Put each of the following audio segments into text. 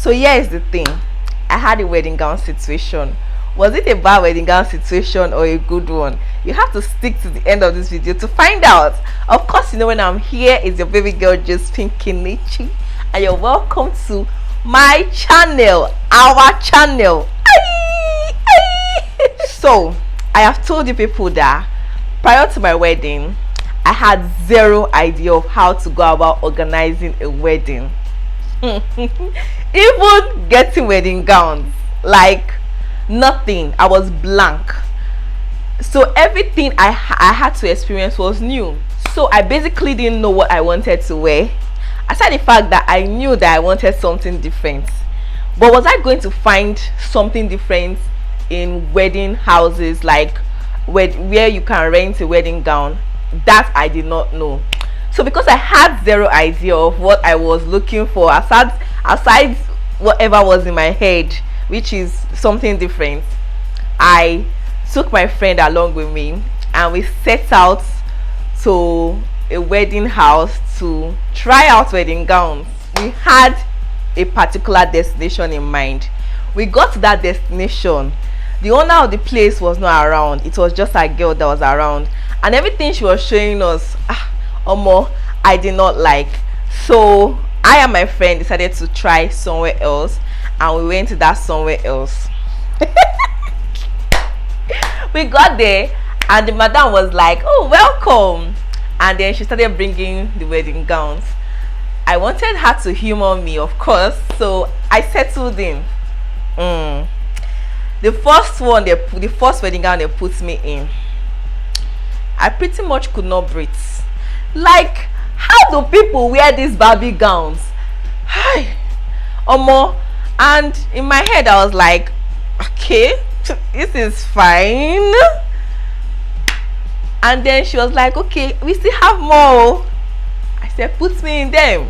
So here is the thing. I had a wedding gown situation. Was it a bad wedding gown situation or a good one? You have to stick to the end of this video to find out. Of course, you know when I'm here is your baby girl Josephine Kenichi, and you're welcome to my channel, our channel. So I have told you people that prior to my wedding I had zero idea of how to go about organizing a wedding. Even getting wedding gowns, like nothing. I was blank. So everything I had to experience was new. So I basically didn't know what I wanted to wear, aside the fact that I knew that I wanted something different. But was I going to find something different in wedding houses, like where you can rent a wedding gown? That I did not know. So because I had zero idea of what I was looking for, aside whatever was in my head, which is something different, I took my friend along with me and we set out to a wedding house to try out wedding gowns. We had a particular destination in mind. We got to that destination. The owner of the place was not around. It was just a girl that was around, and everything she was showing us, I did not like. So I and my friend decided to try somewhere else, and we went to that somewhere else. We got there and the madam was like, "Oh, welcome," and then she started bringing the wedding gowns. I wanted her to humor me, of course, so I settled in. The first wedding gown they put me in, I pretty much could not breathe. Like, how do people wear these Barbie gowns? Hi, and in my head I was like, okay, this is fine. And then she was like, okay, we still have more. I said, put me in them.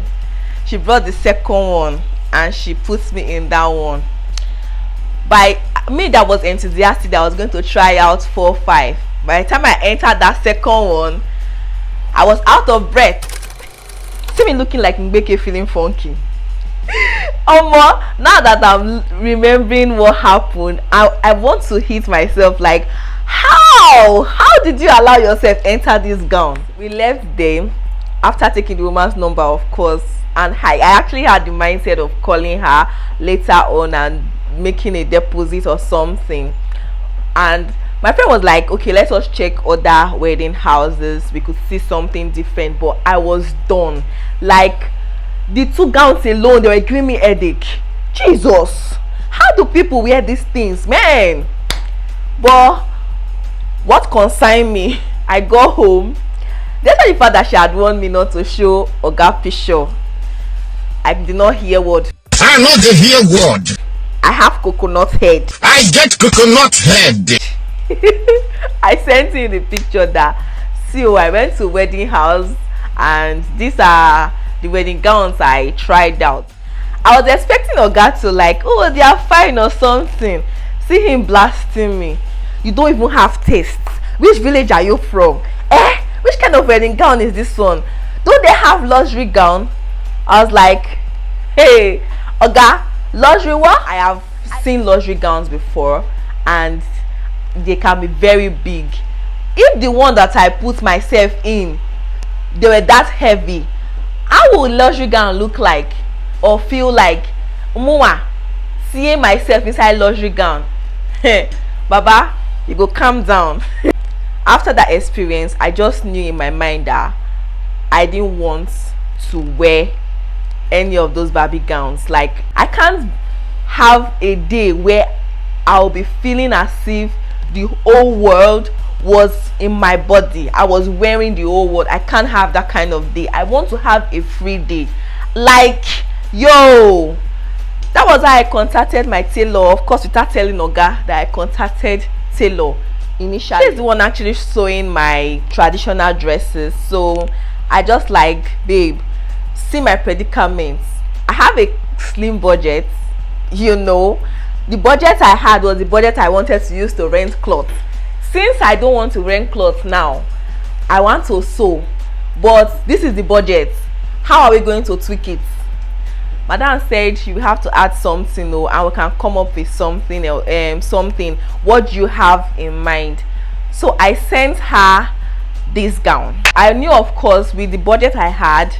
She brought the second one and she put me in that one. By me that was enthusiastic that I was going to try out 4 or 5, by the time I entered that second one, I was out of breath. See me looking like Mbeke, feeling funky. Now that I'm remembering what happened, I want to hit myself, like, how did you allow yourself enter this gown? We left there after taking the woman's number, of course, and I actually had the mindset of calling her later on and making a deposit or something. And my friend was like, okay, let us check other wedding houses, we could see something different. But I was done. Like, the 2 gowns alone, they were giving me headache. Jesus, how do people wear these things, man? But what concerned me, I got home. Despite the fact that she had warned me not to show Oga picture, I did not hear word. I not hear word. I have coconut head. I get coconut head. I sent you the picture that, see, I went to wedding house and these are the wedding gowns I tried out. I was expecting Oga to like, oh, they are fine or something. See him blasting me. You don't even have taste. Which village are you from? Which kind of wedding gown is this one? Don't they have luxury gown? I was like, hey, Oga, luxury what? I have seen luxury gowns before and they can be very big. If the one that I put myself in, they were that heavy, how would luxury gown look like or feel like? Seeing myself inside luxury gown. Baba, you go calm down. After that experience, I just knew in my mind that I didn't want to wear any of those Barbie gowns. Like, I can't have a day where I'll be feeling as if the whole world was in my body. I was wearing the whole world. I can't have that kind of day. I want to have a free day. Like, yo, that was how I contacted my tailor. Of course, without telling Oga that I contacted Tailor initially. She's the one actually sewing my traditional dresses. So I just like, babe, see my predicaments. I have a slim budget, you know. The budget I had was the budget I wanted to use to rent clothes. Since I don't want to rent clothes now, I want to sew, but this is the budget. How are we going to tweak it? Madam said you have to add something, oh, and we can come up with something else, something. What do you have in mind? So I sent her this gown. I knew, of course, with the budget I had,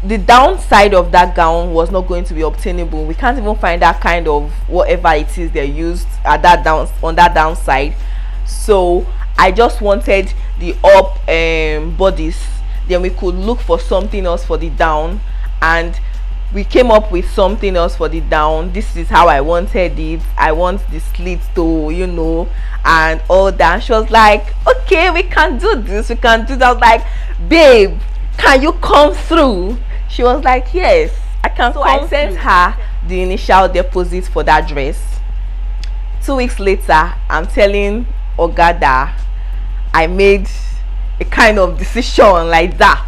the downside of that gown was not going to be obtainable. We can't even find that kind of whatever it is they used at that on that downside. So I just wanted the up bodice, then we could look for something else for the down, and we came up with something else for the down. This is how I wanted it. I want the slits to, you know, and all that. She was like, okay, we can do this, we can do that. I was like, babe, can you come through? She was like, yes, I can. So I sent her the initial deposit for that dress. 2 weeks later, I'm telling Ogada I made a kind of decision like that.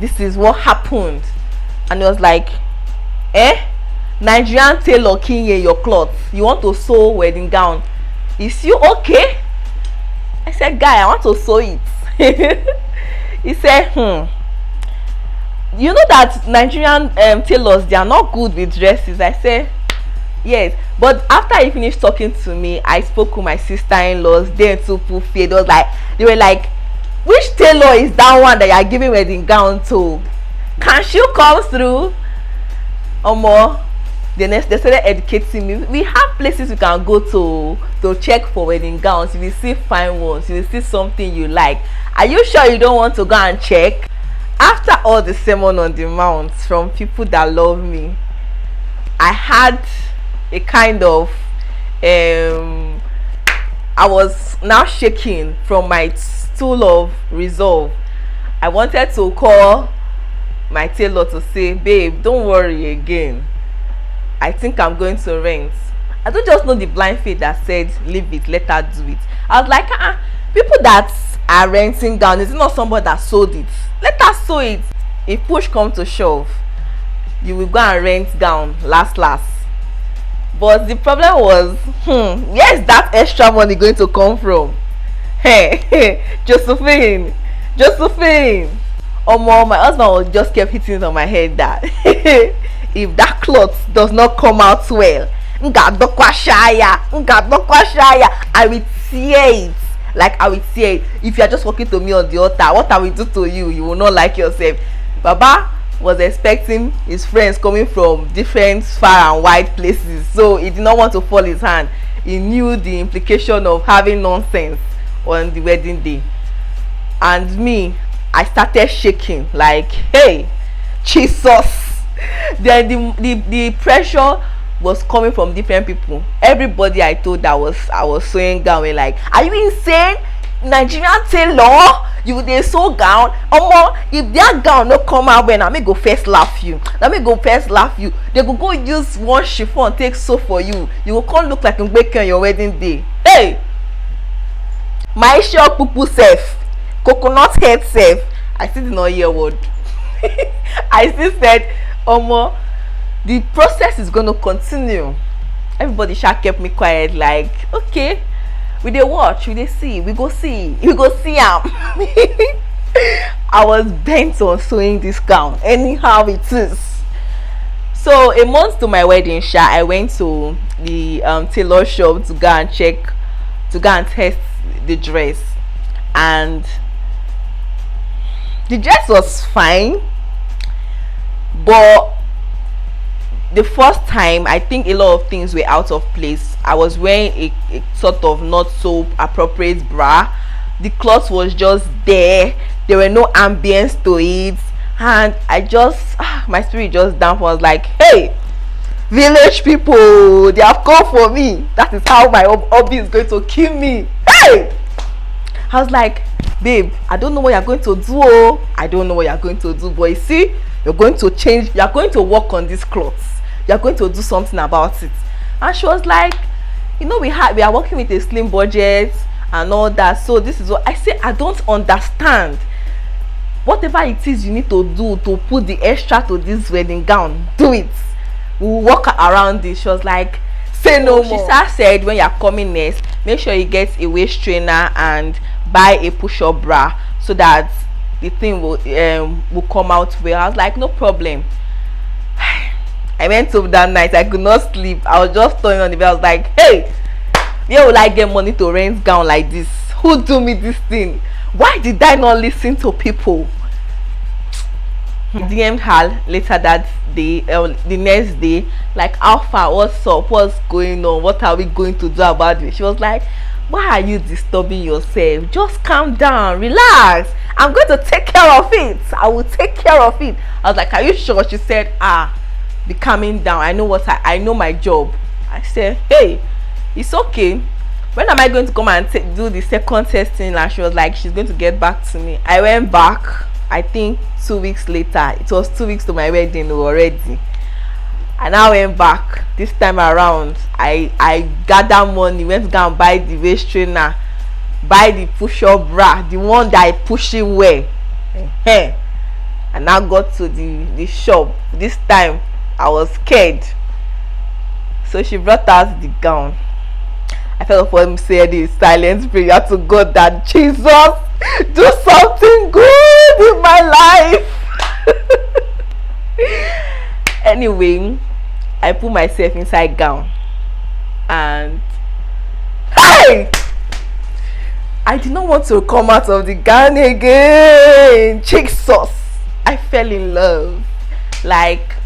This is what happened. And it was like, Nigerian tailor kinye your cloth, you want to sew wedding gown, is you okay? I said, guy, I want to sew it. He said, you know that Nigerian tailors, they are not good with dresses. I said, yes. But after he finished talking to me, I spoke with my sister-in-laws. They too fade. They were like, which tailor is that one that you are giving wedding gown to? Can she come through? Or more? Then they started educating me. We have places we can go to check for wedding gowns. If you see fine ones, if you see something you like, are you sure you don't want to go and check? After all the sermon on the mount from people that love me, I had a kind of I was now shaking from my stool of resolve. I wanted to call my tailor to say, babe, don't worry again, I think I'm going to rent. I don't just know the blind faith that said leave it, let her do it. I was like, people that are renting gown, is it not somebody that sold it? Let her sew it. If push come to shove, you will go and rent gown last. But the problem was, where's that extra money going to come from? Hey, Josephine. My husband was just kept hitting it on my head that if that cloth does not come out well, I will tear it. Like I will say, if you are just walking to me on the altar, what I will do to you, you will not like yourself. Baba was expecting his friends coming from different far and wide places, so he did not want to fall his hand. He knew the implication of having nonsense on the wedding day. And me, I started shaking like, hey, Jesus. Then the pressure was coming from different people. Everybody I told that I was sewing gown were like, are you insane? Nigerian tailor, you dey sew gown? If their gown no come out well, na me go first laugh you. They go use one chiffon take sew for you. You go come look like Mbeke on your wedding day. Hey, my sure pupu sef, coconut head sef. I still did not hear word. I still said, the process is going to continue. Everybody kept me quiet, like, okay, we dey watch, we dey see, we go see am. I was bent on sewing this gown anyhow it is. So a month to my wedding, I went to the tailor shop to go and test the dress, and the dress was fine, but the first time I think a lot of things were out of place. I was wearing a sort of not so appropriate bra. The cloth was just there were no ambience to it, and I just my spirit just down. I was like, hey, village people, they have come for me. That is how my hobby is going to kill me. Hey, I was like, babe, I don't know what you're going to do. I don't know what you're going to do, but you see, you're going to change, you're going to work on this cloth, you're going to do something about it. And she was like, you know, we are working with a slim budget and all that, so this is what I say. I don't understand. Whatever it is you need to do to put the extra to this wedding gown, do it. We'll work around this. She was like, say no more. She said, when you're coming next, make sure you get a waist trainer and buy a push-up bra so that the thing will come out well. I was like, no problem. I went home that night. I could not sleep. I was just throwing on the bed. I was like, hey, where will I get money to rent gown like this? Who do me this thing? Why did I not listen to people? DM'd her later that day, the next day, like, how far, what's up, what's going on, what are we going to do about it? She was like, why are you disturbing yourself? Just calm down, relax. I'm going to take care of it. I will take care of it. I was like, are you sure? She said, be calming down. I know I know my job. I said, hey, it's okay. When am I going to come and do the second testing? And she was like, she's going to get back to me. I went back, I think 2 weeks later. It was 2 weeks to my wedding already. And I went back this time around. I gathered money, went to go and buy the waist trainer, buy the push-up bra, the one that I pushing wear. And now got to the shop. This time I was scared, so she brought out the gown. I felt for him said the silent prayer to God that Jesus, do something good in my life. Anyway, I put myself inside gown, and hey, I did not want to come out of the gown again. Xoxo. I fell in love. Like,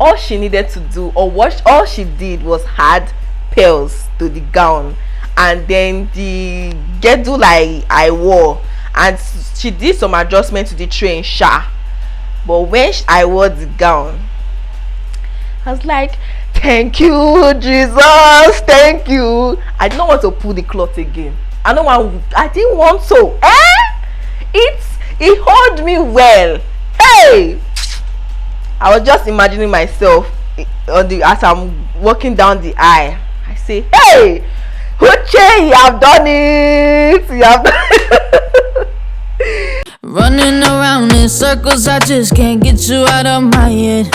all she needed to do, or all she did was add pearls to the gown, and then the girdle I wore, and she did some adjustment to the train sha. But when I wore the gown, I was like, thank you, Jesus, thank you. I did not want to pull the cloth again. I didn't want to. It held me well. Hey, I was just imagining myself as I'm walking down the aisle. I say, hey, Uche, you have done it. You have done it. Running around in circles, I just can't get you out of my head.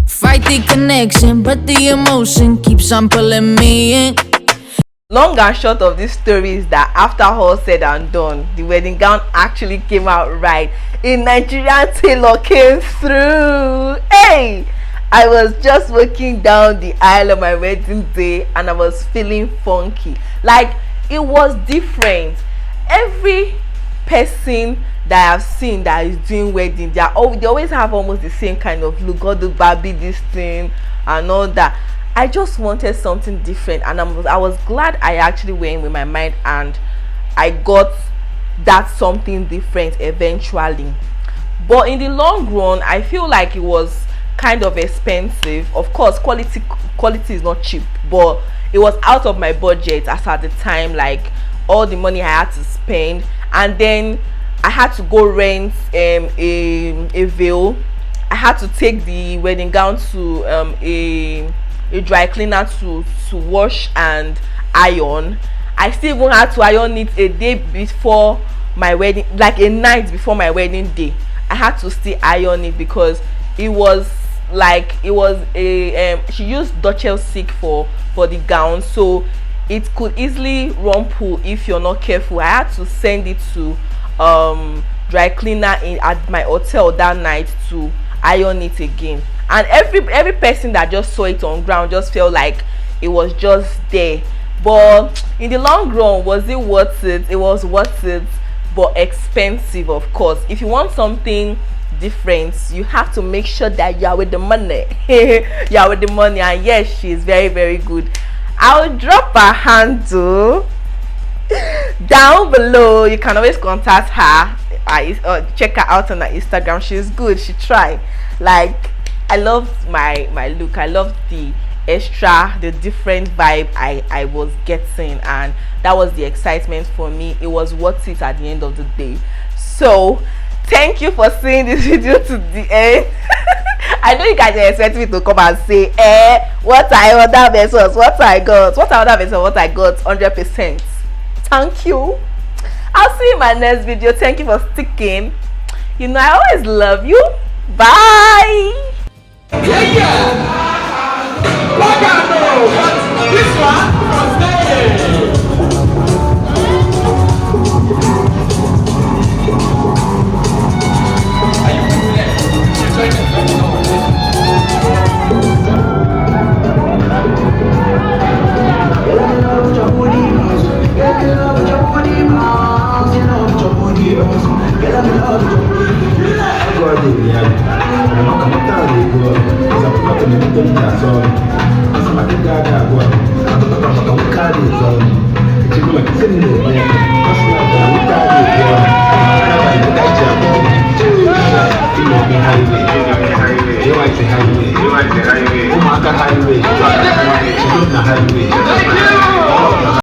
Fight the connection, but the emotion keeps on pulling me in. Long and short of this story is that after all said and done, the wedding gown actually came out right. A Nigerian tailor came through. Hey, I was just walking down the aisle on my wedding day and I was feeling funky. Like, it was different. Every person that I've seen that is doing wedding, they always have almost the same kind of look. God, the Barbie, this thing and all that. I just wanted something different, and I was glad I actually went with my mind and I got that something different eventually. But in the long run, I feel like it was kind of expensive. Of course, quality is not cheap, but it was out of my budget as at the time. Like, all the money I had to spend, and then I had to go rent a veil. I had to take the wedding gown to a dry cleaner to wash and iron. I still even had to iron it a day before my wedding, like a night before my wedding day. I had to still iron it because it was a she used Dutchess silk for the gown, so it could easily rumple if you're not careful. I had to send it to dry cleaner at my hotel that night to iron it again. And every person that just saw it on ground just felt like it was just there. But in the long run, was it worth it? It was worth it, but expensive, of course. If you want something different, you have to make sure that you are with the money. You are with the money. And yes, she is very, very good. I'll drop her handle down below. You can always contact her. Check her out on her Instagram. She's good. She tried. Like, I loved my look. I loved the different vibe I was getting, and that was the excitement for me. It was worth it at the end of the day. So thank you for seeing this video to the end. I know you guys are expecting me to come and say, what I order versus what I got, 100%. Thank you. I'll see you in my next video. Thank you for sticking. You know, I always love you. Bye. Yeah. This one.